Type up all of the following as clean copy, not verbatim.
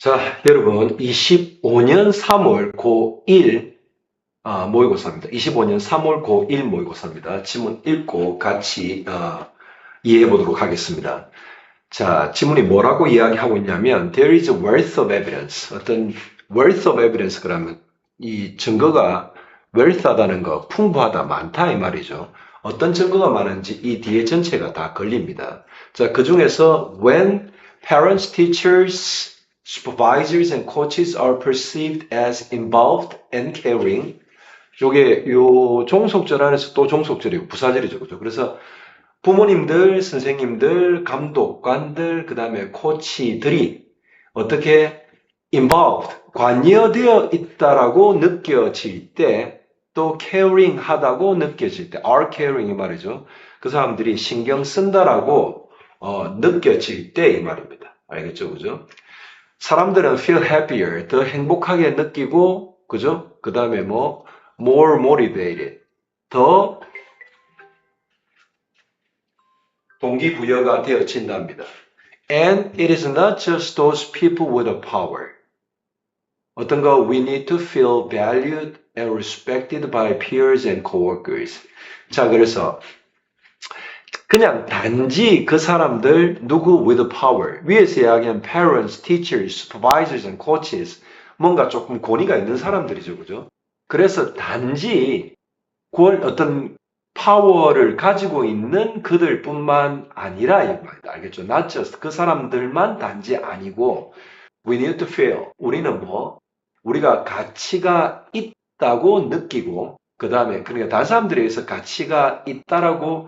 자, 여러분, 25년 3월 고1 모의고사입니다. 25년 3월 고1 모의고사입니다. 지문 읽고 같이 이해해 보도록 하겠습니다. 자, 지문이 뭐라고 이야기하고 있냐면 There is a wealth of evidence. 어떤 wealth of evidence 그러면 이 증거가 wealth하다는 거, 풍부하다, 많다 이 말이죠. 어떤 증거가 많은지 이 뒤에 전체가 다 걸립니다. 자, 그 중에서 when parents, teachers, supervisors and coaches are perceived as involved and caring. 요게 요 종속절 안에서 또 종속절이고 부사절이죠. 그죠? 그래서 부모님들, 선생님들, 감독관들, 그 다음에 코치들이 어떻게 involved, 관여되어 있다라고 느껴질 때, 또 caring 하다고 느껴질 때, are caring 이 말이죠. 그 사람들이 신경 쓴다라고 느껴질 때 이 말입니다. 알겠죠? 그죠? 사람들은 feel happier, 더 행복하게 느끼고, 그죠? 그 다음에 more motivated, 더 동기부여가 되어진답니다. And it is not just those people with a power. 어떤 거, we need to feel valued and respected by peers and coworkers. 자, 그래서 그냥 단지 그 사람들 누구 with power 위에서 이야기한 parents, teachers, supervisors and coaches 뭔가 조금 권위가 있는 사람들이죠. 그죠? 그래서 단지 어떤 파워를 가지고 있는 그들뿐만 아니라 이 말이다. 알겠죠? Not just 그 사람들만 단지 아니고 we need to feel 우리는 우리가 가치가 있다고 느끼고 그 다음에 그러니까 다른 사람들에 의해서 가치가 있다라고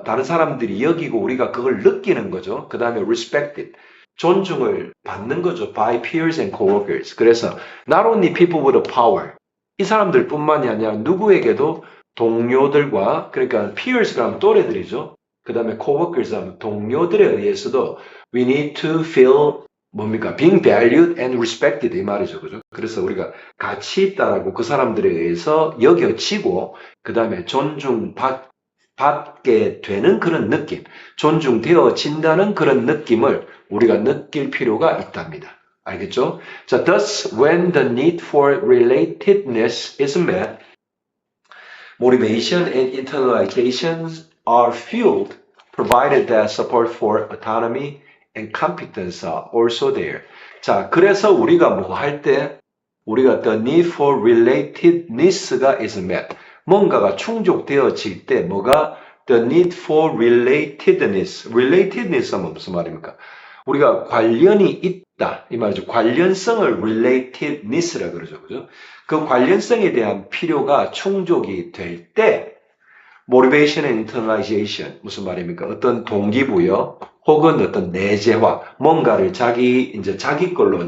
다른 사람들이 여기고 우리가 그걸 느끼는 거죠. 그 다음에 respected, 존중을 받는 거죠. by peers and coworkers. 그래서 not only people with a power, 이 사람들뿐만이 아니라 누구에게도 동료들과 그러니까 peers가 하면 또래들이죠. 그 다음에 coworkers 하면 동료들에 의해서도 we need to feel being valued and respected 이 말이죠. 그죠? 그래서 우리가 가치 있다라고 그 사람들에 의해서 여겨지고 그 다음에 존중받게 되는 그런 느낌, 존중되어진다는 그런 느낌을 우리가 느낄 필요가 있답니다. 알겠죠? 자, thus, when the need for relatedness is met, motivation and internalization are fueled, provided that support for autonomy and competence are also there. 자, 그래서 우리가 할 때, 우리가 the need for relatedness가 is met. 뭔가가 충족되어질 때 the need for relatedness. relatedness 하면 무슨 말입니까? 우리가 관련이 있다. 이 말이죠. 관련성을 relatedness라 그러죠. 그죠? 그 관련성에 대한 필요가 충족이 될 때 motivation and internalization 무슨 말입니까? 어떤 동기부여 혹은 어떤 내재화 뭔가를 자기 걸로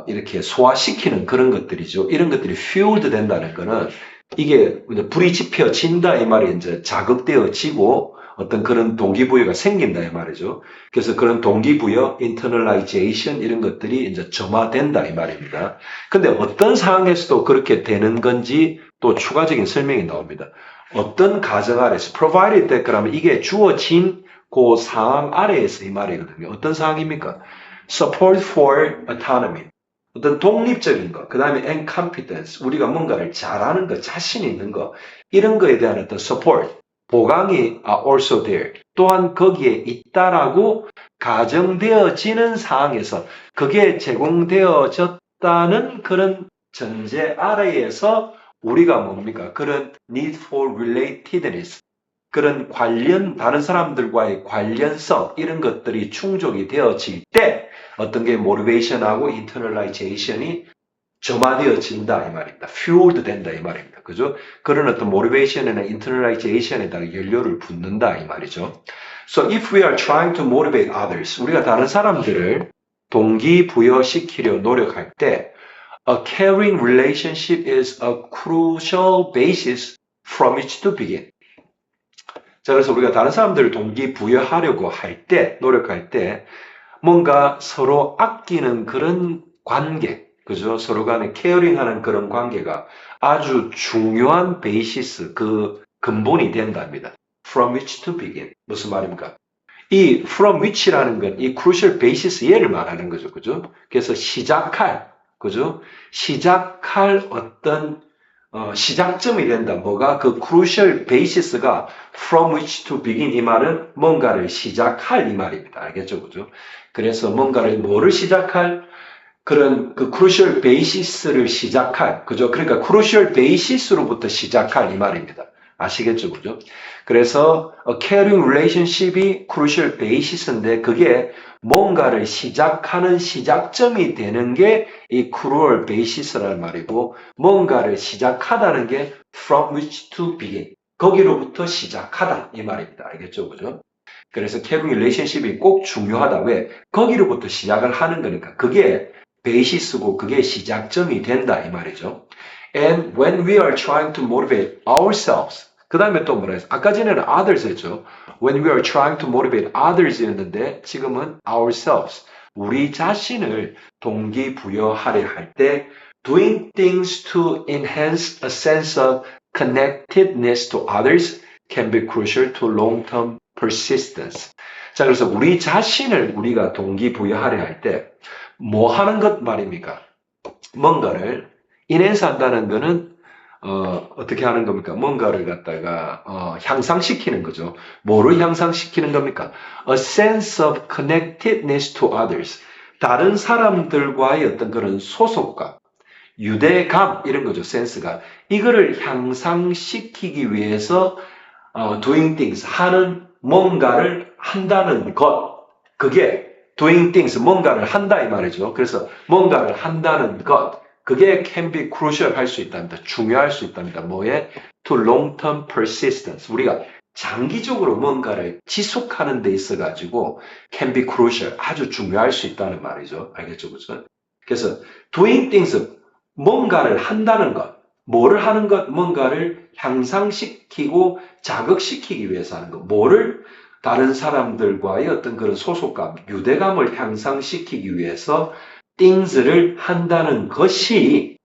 이렇게 소화시키는 그런 것들이죠. 이런 것들이 fueled 된다는 거는 이게 불이 지펴진다 이 말이 자극되어지고 어떤 그런 동기부여가 생긴다 이 말이죠. 그래서 그런 동기부여, internalization 이런 것들이 점화된다 이 말입니다. 근데 어떤 상황에서도 그렇게 되는 건지 또 추가적인 설명이 나옵니다. 어떤 가정 아래서 provided that 그러면 이게 주어진 그 상황 아래에서 이 말이거든요. 어떤 상황입니까? support for autonomy. 어떤 독립적인 것, 그 다음에 and competence, 우리가 뭔가를 잘하는 것, 자신 있는 것, 이런 거에 대한 어떤 support, 보강이 are also there. 또한 거기에 있다라고 가정되어지는 상황에서 그게 제공되어졌다는 그런 전제 아래에서 우리가 그런 need for relatedness, 그런 다른 사람들과의 관련성, 이런 것들이 충족이 되어질 때 어떤 게 motivation하고 internalization이 점화되어진다 이 말입니다. fueled 된다 이 말입니다. 그죠? 그런 어떤 motivation이나 internalization에다가 연료를 붓는다 이 말이죠. So if we are trying to motivate others, 우리가 다른 사람들을 동기부여시키려 노력할 때 a caring relationship is a crucial basis from which to begin. 자, 그래서 우리가 다른 사람들을 동기부여하려고 노력할 때 뭔가 서로 아끼는 그런 관계, 그죠? 서로 간에 케어링하는 그런 관계가 아주 중요한 베이시스, 그 근본이 된답니다. From which to begin. 무슨 말입니까? 이 from which라는 건 이 crucial basis 얘를 말하는 거죠. 그죠? 그래서 시작할, 그죠? 시작할 어떤 시작점이 된다. 뭐가 그 crucial basis가 from which to begin 이 말은 뭔가를 시작할 이 말입니다. 알겠죠? 그죠? 그래서 뭔가를 뭐를 시작할 그런 그 crucial basis를 시작할 그죠? 그러니까 crucial basis로부터 시작할 이 말입니다. 아시겠죠? 그죠? 그래서 caring relationship이 crucial basis인데 그게 뭔가를 시작하는 시작점이 되는 게 이 crucial basis라는 말이고 뭔가를 시작하다는 게 from which to begin 거기로부터 시작하다 이 말입니다. 알겠죠? 그죠? 그래서 caring relationship이 꼭 중요하다. 왜? 거기로부터 시작을 하는 거니까 그게 베이시스고 그게 시작점이 된다 이 말이죠. And when we are trying to motivate ourselves 그 다음에 또 뭐라 했어? 아까 전에는 others 했죠. When we are trying to motivate others 였는데 지금은 ourselves 우리 자신을 동기부여하려 할 때 doing things to enhance a sense of connectedness to others can be crucial to long-term persistence. 자, 그래서 우리 자신을 우리가 동기부여하려 할 때 뭐 하는 것 말입니까? 뭔가를 인해서 한다는 거는 어떻게 하는 겁니까? 뭔가를 갖다가 향상시키는 거죠. 뭐를 향상시키는 겁니까? A sense of connectedness to others. 다른 사람들과의 어떤 그런 소속감, 유대감 이런 거죠. 센스가. 이거를 향상시키기 위해서 doing things 하는 뭔가를 한다는 것. 그게 doing things 뭔가를 한다 이 말이죠. 그래서 뭔가를 한다는 것. 그게 can be crucial 할 수 있답니다. 중요할 수 있답니다. 뭐에? To long-term persistence. 우리가 장기적으로 뭔가를 지속하는 데 있어 가지고 can be crucial 아주 중요할 수 있다는 말이죠. 알겠죠? 그죠? 그래서 doing things 뭔가를 한다는 것. 뭐를 하는 것? 뭔가를 향상시키고 자극시키기 위해서 하는 것. 뭐를? 다른 사람들과의 어떤 그런 소속감, 유대감을 향상시키기 위해서 things를 한다는 것이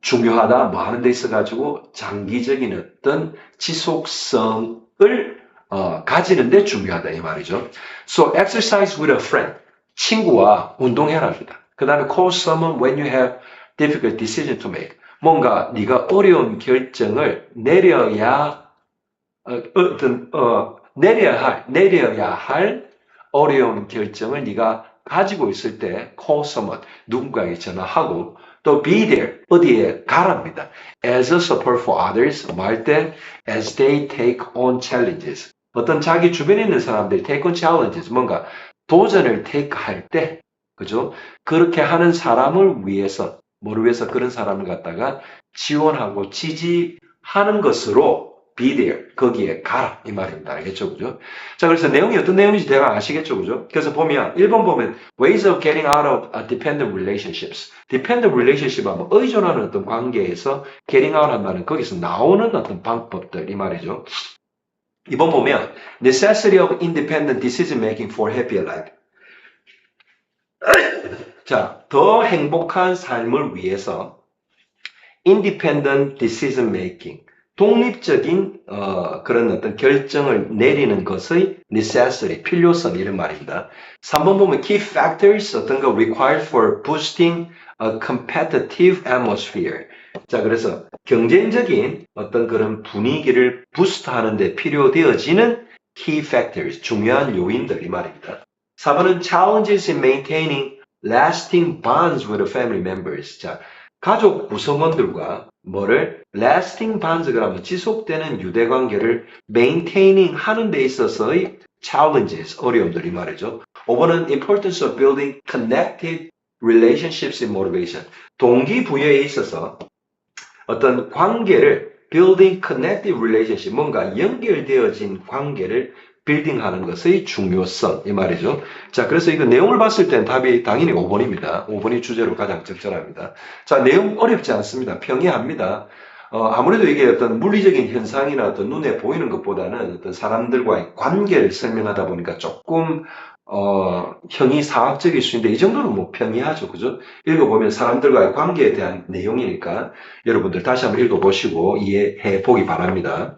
중요하다. 뭐 하는 데 있어가지고 장기적인 어떤 지속성을 가지는 데 중요하다. 이 말이죠. So exercise with a friend. 친구와 운동해랍니다. 그 다음에 call someone when you have difficult decision to make. 뭔가 네가 어려운 결정을 내려야 할 어려운 결정을 네가 가지고 있을 때 call someone, 누군가에게 전화하고 또 be there, 어디에 가랍니다. As a support for others, 뭐 할 때 as they take on challenges. 어떤 자기 주변에 있는 사람들이 take on challenges, 뭔가 도전을 take 할 때, 그죠? 그렇게 하는 사람을 위해서, 뭐를 위해서 그런 사람을 갖다가 지원하고 지지하는 것으로 be there, 거기에 가라 이 말입니다. 알겠죠? 그죠? 자, 그래서 내용이 어떤 내용인지 대강 아시겠죠? 그죠? 그래서 보면 1번 보면 ways of getting out of dependent relationships. dependent relationship 하면 의존하는 어떤 관계에서 getting out 한다는 거기서 나오는 어떤 방법들 이 말이죠. 2번 보면 necessity of independent decision making for happier life. 자, 더 행복한 삶을 위해서 independent decision making 독립적인 그런 어떤 결정을 내리는 것의 necessity, 필요성 이런 말입니다. 3번 보면 key factors 어떤 거 required for boosting a competitive atmosphere. 자, 그래서 경쟁적인 어떤 그런 분위기를 부스트하는 데 필요되어지는 key factors, 중요한 요인들 이 말입니다. 4번은 challenges in maintaining lasting bonds with the family members. 자, 가족 구성원들과 뭐를 lasting bonds 그러면 지속되는 유대 관계를 maintaining 하는 데 있어서의 challenges 어려움들이 말이죠. 5번은 importance of building connected relationships in motivation. 동기부여에 있어서 어떤 관계를 building connected relationship 뭔가 연결되어진 관계를 빌딩하는 것의 중요성 이 말이죠. 자, 그래서 이거 내용을 봤을 땐 답이 당연히 5번입니다. 5번이 주제로 가장 적절합니다. 자, 내용 어렵지 않습니다. 평이합니다. 아무래도 이게 어떤 물리적인 현상이나 어떤 눈에 보이는 것보다는 어떤 사람들과의 관계를 설명하다 보니까 조금 형이상학적일 수 있는데 이 정도는 뭐 평이하죠. 그죠? 읽어보면 사람들과의 관계에 대한 내용이니까 여러분들 다시 한번 읽어보시고 이해해 보기 바랍니다.